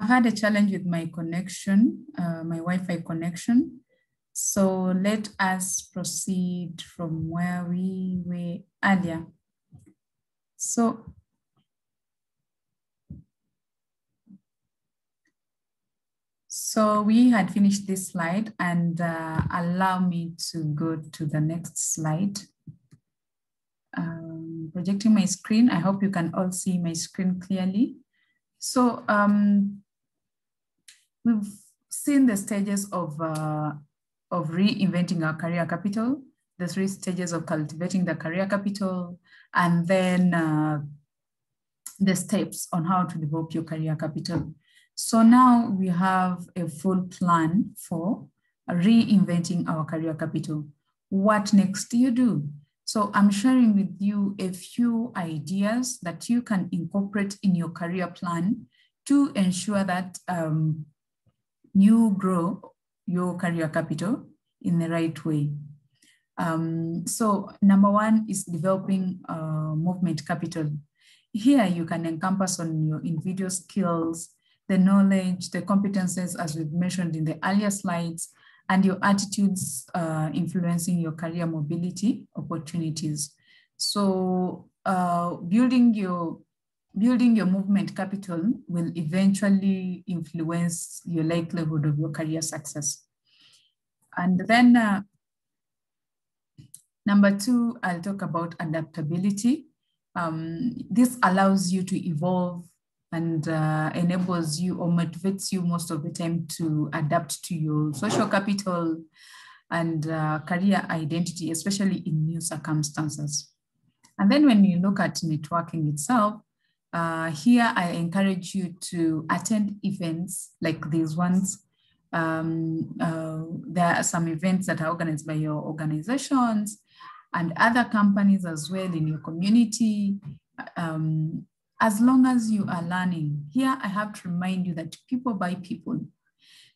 had a challenge with my connection, my Wi-Fi connection. So let us proceed from where we were earlier. So we had finished this slide, and allow me to go to the next slide. Projecting my screen. I hope you can all see my screen clearly. So we've seen the stages of reinventing our career capital, the 3 stages of cultivating the career capital, and then the steps on how to develop your career capital. So now we have a full plan for reinventing our career capital. What next do you do? So I'm sharing with you a few ideas that you can incorporate in your career plan to ensure that you grow your career capital in the right way. So number 1 is developing movement capital. Here you can encompass on your individual skills, the knowledge, the competences, as we've mentioned in the earlier slides, and your attitudes influencing your career mobility opportunities. So building your movement capital will eventually influence your likelihood of your career success. And then number 2, I'll talk about adaptability. This allows you to evolve and enables you or motivates you most of the time to adapt to your social capital and career identity, especially in new circumstances. And then when you look at networking itself, here I encourage you to attend events like these ones. There are some events that are organized by your organizations and other companies as well in your community. As long as you are learning, here I have to remind you that people buy people.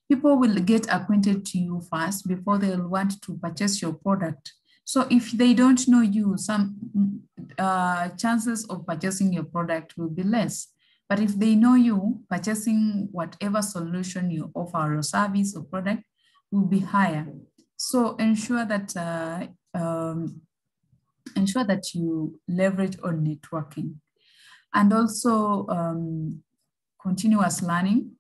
People will get acquainted to you first before they'll want to purchase your product. So if they don't know you, some chances of purchasing your product will be less. But if they know you, purchasing whatever solution you offer or service or product will be higher. So ensure that you leverage on networking. And also continuous learning.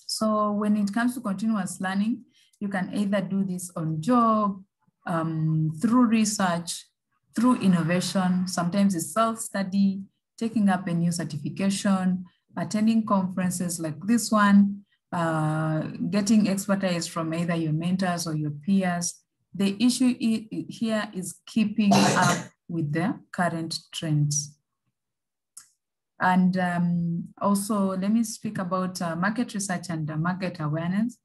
So when it comes to continuous learning, you can either do this on job, through research, through innovation. Sometimes it's self-study, taking up a new certification, attending conferences like this one, getting expertise from either your mentors or your peers. The issue here is keeping up with the current trends. And also, let me speak about market research and market awareness.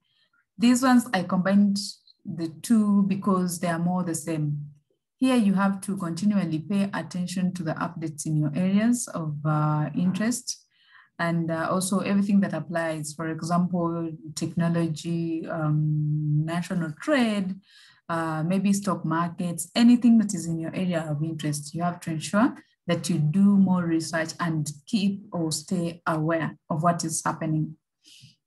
These ones, I combined the 2 because they are more the same. Here you have to continually pay attention to the updates in your areas of interest, and also everything that applies, for example, technology, national trade, maybe stock markets, anything that is in your area of interest. You have to ensure that you do more research and keep or stay aware of what is happening.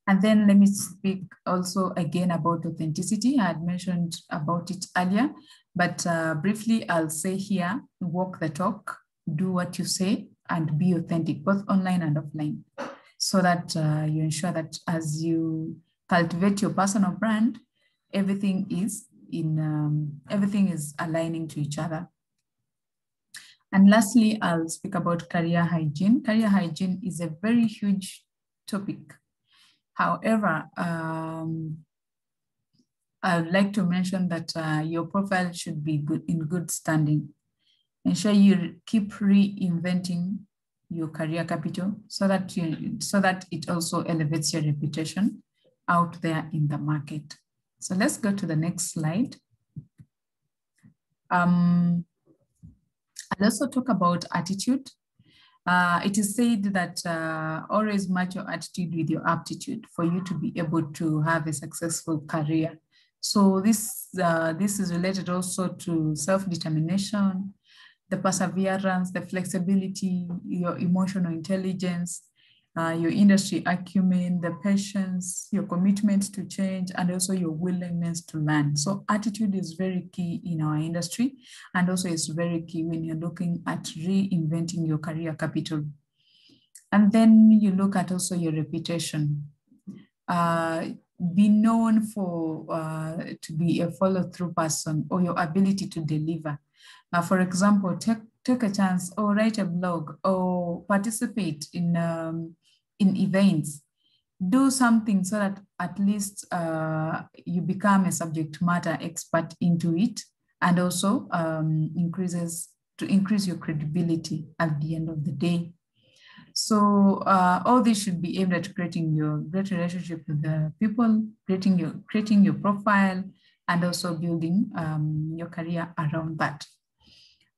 And then let me speak also again about authenticity. I had mentioned about it earlier, but briefly I'll say here, walk the talk, do what you say, and be authentic, both online and offline, so that you ensure that as you cultivate your personal brand, everything is aligning to each other. And lastly, I'll speak about career hygiene. Career hygiene is a very huge topic. However, I would like to mention that your profile should be in good standing. Ensure you keep reinventing your career capital so that it also elevates your reputation out there in the market. So let's go to the next slide. I'll also talk about attitude. It is said that always match your attitude with your aptitude for you to be able to have a successful career. So this is related also to self-determination, the perseverance, the flexibility, your emotional intelligence, your industry acumen, the patience, your commitment to change, and also your willingness to learn. So attitude is very key in our industry, and also it's very key when you're looking at reinventing your career capital. And then you look at also your reputation. Be known for to be a follow-through person, or your ability to deliver. For example, take a chance, or write a blog, or participate in events. Do something so that at least you become a subject matter expert into it, and also increase your credibility at the end of the day. So all this should be aimed at creating your great relationship with the people, creating your profile, and also building your career around that.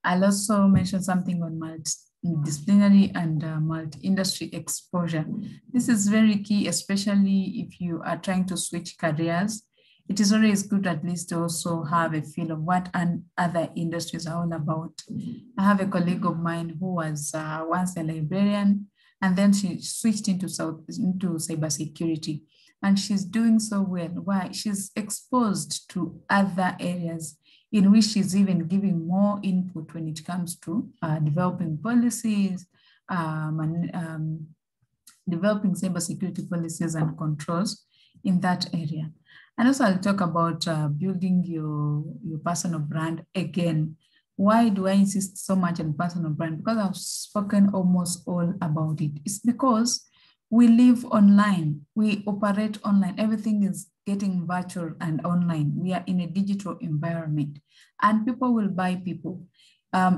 I'll also mention something on multidisciplinary and multi-industry exposure. This is very key, especially if you are trying to switch careers. It is always good at least to also have a feel of what other industries are all about. I have a colleague of mine who was once a librarian, and then she switched into cybersecurity, and she's doing so well. Why? She's exposed to other areas in which she's even giving more input when it comes to developing policies, developing cybersecurity policies and controls in that area. And also I'll talk about building your personal brand again. Why do I insist so much on personal brand? Because I've spoken almost all about it. It's because we live online, we operate online, everything is getting virtual and online. We are in a digital environment, and people will buy people.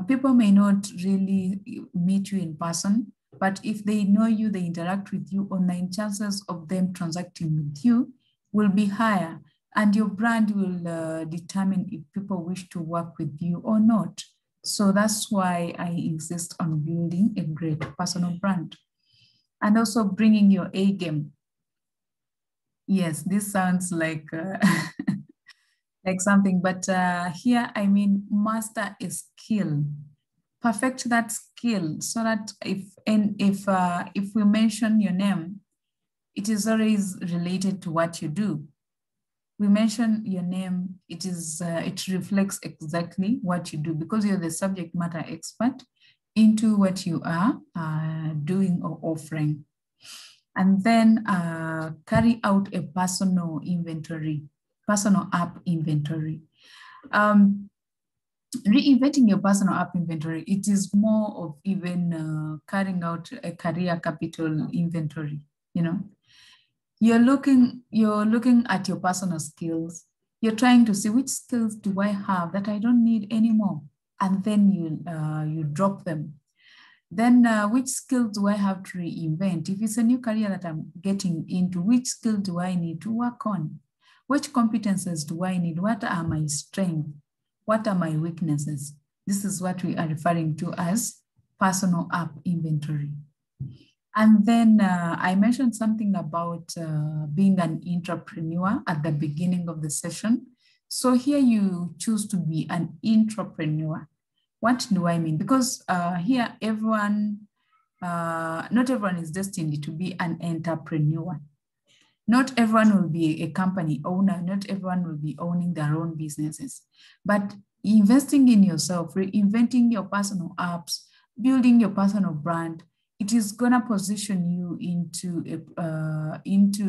People may not really meet you in person, but if they know you, they interact with you online, chances of them transacting with you will be higher, and your brand will determine if people wish to work with you or not. So that's why I insist on building a great personal brand. And also bringing your A game. Yes, this sounds like like something, but here I mean master a skill, perfect that skill, so that if we mention your name, it is always related to what you do. We mention your name, it reflects exactly what you do, because you're the subject matter expert into what you are doing or offering. And then carry out a personal inventory, personal app inventory. Reinventing your personal app inventory, it is more of even carrying out a career capital inventory, you know. You're looking at your personal skills. You're trying to see which skills do I have that I don't need anymore, and then you drop them. Then which skills do I have to reinvent? If it's a new career that I'm getting into, which skill do I need to work on? Which competences do I need? What are my strengths? What are my weaknesses? This is what we are referring to as personal app inventory. And then I mentioned something about being an intrapreneur at the beginning of the session. So here you choose to be an intrapreneur. What do I mean? Because here not everyone is destined to be an entrepreneur. Not everyone will be a company owner. Not everyone will be owning their own businesses. But investing in yourself, reinventing your personal apps, building your personal brand, it is gonna position you into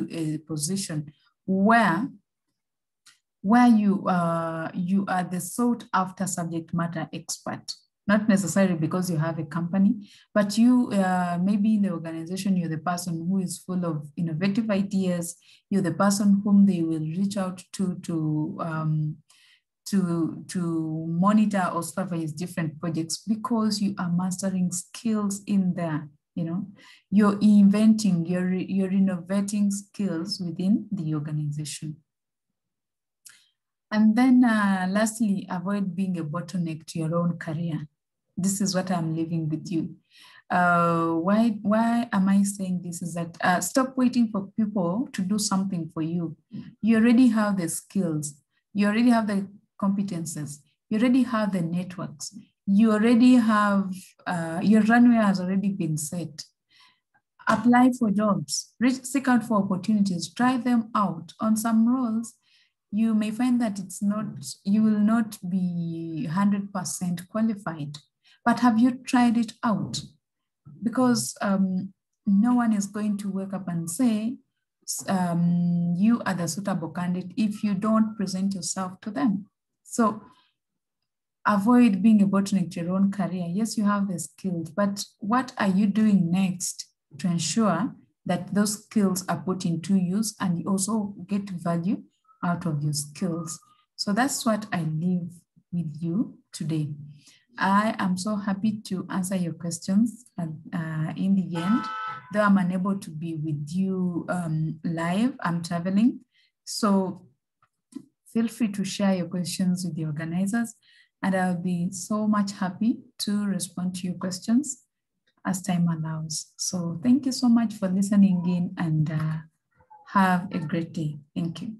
a position where you are the sought after subject matter expert. Not necessarily because you have a company, but you maybe in the organization, you're the person who is full of innovative ideas. You're the person whom they will reach out to monitor or supervise different projects, because you are mastering skills in there. You know, you're inventing, you're innovating skills within the organization. And then lastly, avoid being a bottleneck to your own career. This is what I'm leaving with you. Why am I saying this? Is that stop waiting for people to do something for you. You already have the skills. You already have the competences. You already have the networks. You already have, your runway has already been set. apply for jobs, seek out for opportunities, try them out. On some roles, you may find that you will not be 100% qualified, but have you tried it out? Because no one is going to wake up and say, you are the suitable candidate if you don't present yourself to them. So avoid being a bottleneck to your own career. Yes, you have the skills, but what are you doing next to ensure that those skills are put into use and you also get value out of your skills? So that's what I leave with you today. I am so happy to answer your questions in the end. Though I'm unable to be with you live, I'm traveling. So feel free to share your questions with the organizers, and I'll be so much happy to respond to your questions as time allows. So thank you so much for listening in, and have a great day. Thank you.